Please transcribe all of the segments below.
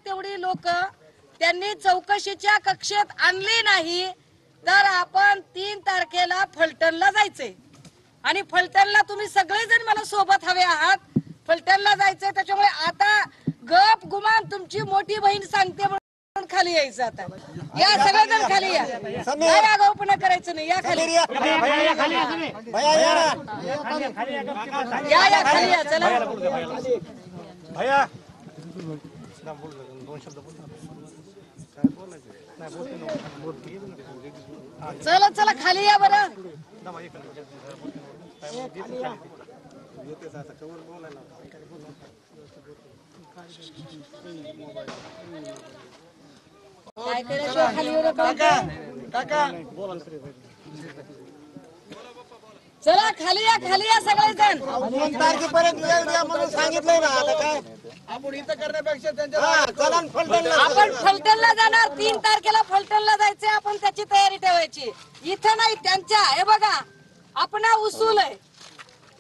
तेवढी लोक त्यांनी चौकशीच्या कक्षेत आणली नाही तर आपण 3 तारखेला फलटणला जायचंय आणि फलटणला तुम्ही सगळेजण मला सोबत हवे आहात। फलटणला जायचंय त्याच्यामुळे आता गप गुमान तुमची मोठी बहीण सांगते म्हणून खाली यायचं। आता या सगळेजण खाली या, काय आगाऊपणा करायचं नाही, या खाली या या खाली या चला भैया चला चला खाली या बरं। काय करायचं खाली येऊ नका काका चला खाली या सगळेजण। 2 तारखेपर्यंत म्हणून सांगितलंय ना, आता काय आपण इथं करण्यापेक्षा त्यांच्या आपण फलटणला जाणार 3 तारखेला फलटणला जायचे, आपण त्याची तयारी ठेवायची। इथं नाही त्यांच्या, हे बघा अपना उसूल आहे,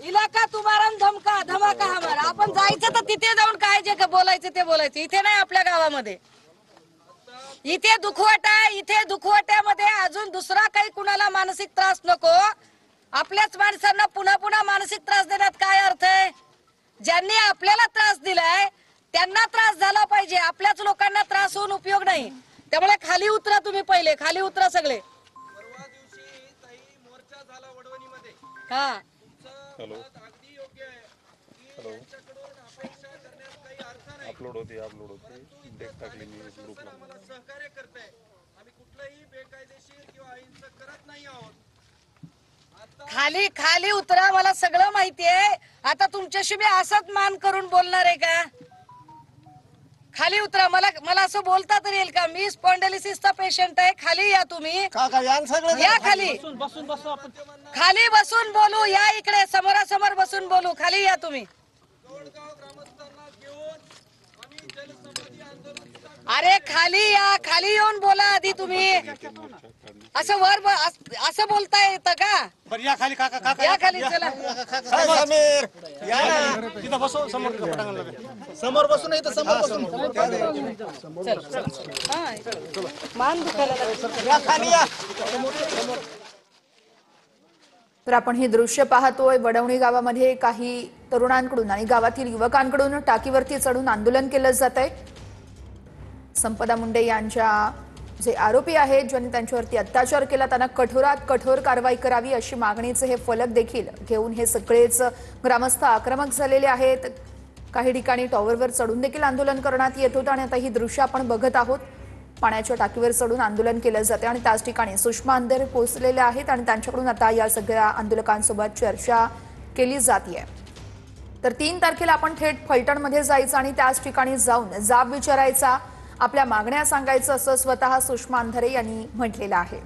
इलाका तुम्हारा धमका धमाका हमारा। आपण जायचं तर तिथे जाऊन काय जे बोलायचं ते बोलायचं, इथे नाही आपल्या गावामध्ये। इथे दुखवटा आहे, इथे दुखवट्यामध्ये अजून दुसरा काही कुणाला मानसिक त्रास नको। आपल्याच माणसांना पुन्हा पुन्हा मानसिक त्रास देण्यात काय अर्थ आहे? ज्यांनी आपल्याला त्रास दिलाय त्यांना त्रास झाला पाहिजे, आपल्याच लोकांना त्रास होऊन उपयोग नाही। त्यामुळे खाली उतरा, तुम्ही पहिले खाली उतरा सगळे। परवा दिवशी ताई मोर्चा झाला वडवणीमध्ये, हा हॅलो अगदी योग्य आहे की यांच्याकडून अपेक्षा करण्यात काही अर्थ नाही। अपलोड होते डेट टाकली मी ग्रुपला। आम्हाला सहकार्य करताय, आम्ही कुठलंही बेकायदेशीर किंवा अहिंसक करत नाही आहोत। खाली खाली उतरा, मला सगळं माहिती आहे। आता तुमच्याशी मी असंच मान करून बोलणार आहे का? खाली उतरा, मला असं बोलता तरी येईल का? मी स्पॉन्डिलिसिसचा पेशंट आहे, खाली या तुम्ही। या खाली खाली बसून बोलू, या इकडे समोरासमोर बसून बोलू, खाली या तुम्ही। ग्रामस्थांना घेऊन आम्ही जलसमाधी आंदोलन अरे खाली या, खाली येऊन बोला आधी तुम्ही। असं वर असं बोलता येतं का? बरं या खाली काका काका या खाली चला। समीर या ना, तिथं बसव समोर समोर बसू नाही तर समोर बसू मान दुखायला लागली। या खाली या। तर आपण हे दृश्य पाहतोय, वडवणी गावामध्ये काही तरुणांकडून आणि गावातील युवकांकडून टाकीवरती चढून आंदोलन केलं जात आहे। संपदा मुंडे यांच्या जे आरोपी आहेत ज्यांनी त्यांच्यावरती अत्याचार केला त्यांना कठोरात कठोर कारवाई करावी अशी मागणीचे हे फलक देखील घेऊन हे सगळेच ग्रामस्थ आक्रमक झालेले आहेत। काही ठिकाणी टॉवरवर चढून देखील आंदोलन करण्यात येत होतं आणि आता ही दृश्य आपण बघत आहोत। पाण्याच्या टाकीवर चढून आंदोलन केलं जाते आणि त्याच ठिकाणी सुषमा अंधारे पोहोचलेले आहेत आणि त्यांच्याकडून आता या सगळ्या आंदोलकांसोबत चर्चा केली जाते। तर 3 तारखेला आपण थेट फलटणमध्ये जायचं आणि त्याच ठिकाणी जाऊन जाब विचारायचा, आपल्या मागण्या सांगायचं असं स्वतः सुषमा अंधारे यांनी म्हटलेलं आहे।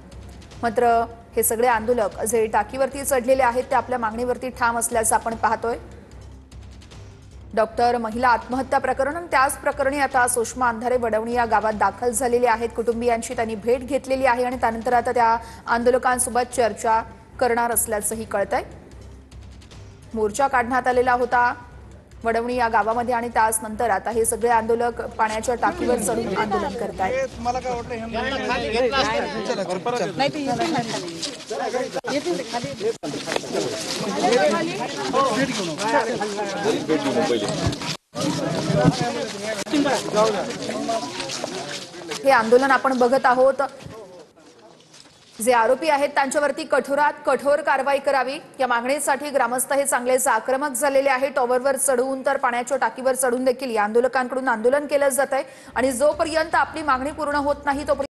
मात्र हे सगळे आंदोलक जे टाकीवरती चढलेले आहेत ते आपल्या मागणीवरती ठाम असल्याचं आपण पाहतोय। डॉक्टर महिला आत्महत्या प्रकरण आणि त्याच प्रकरणी आता सुषमा अंधारे वडवणी या गावात दाखल झालेले आहेत। कुटुंबियांची त्यांनी भेट घेतलेली आहे आणि त्यानंतर आता त्या आंदोलकांसोबत चर्चा करणार असल्याचंही कळतंय। मोर्चा काढण्यात आलेला होता वडवणी या गावामध्ये आणि त्याच नंतर आता हे सगळे आंदोलक पाण्याच्या टाकीवर चढून आंदोलन करत आहेत। मला काय वाटतं हे आंदोलन आपण बघत आहोत। जे आरोपी आहेत त्यांच्यावरती कठोरात कठोर कारवाई करावी या मागणीसाठी ग्रामस्थ हे चांगलेच आक्रमक झालेले आहेत। टॉवरवर चढून तर पाण्याच्या टाकीवर चढून देखील या आंदोलकांकडून आंदोलन केलं जात आहे आणि जोपर्यंत आपली मागणी पूर्ण होत नाही तोपर्यंत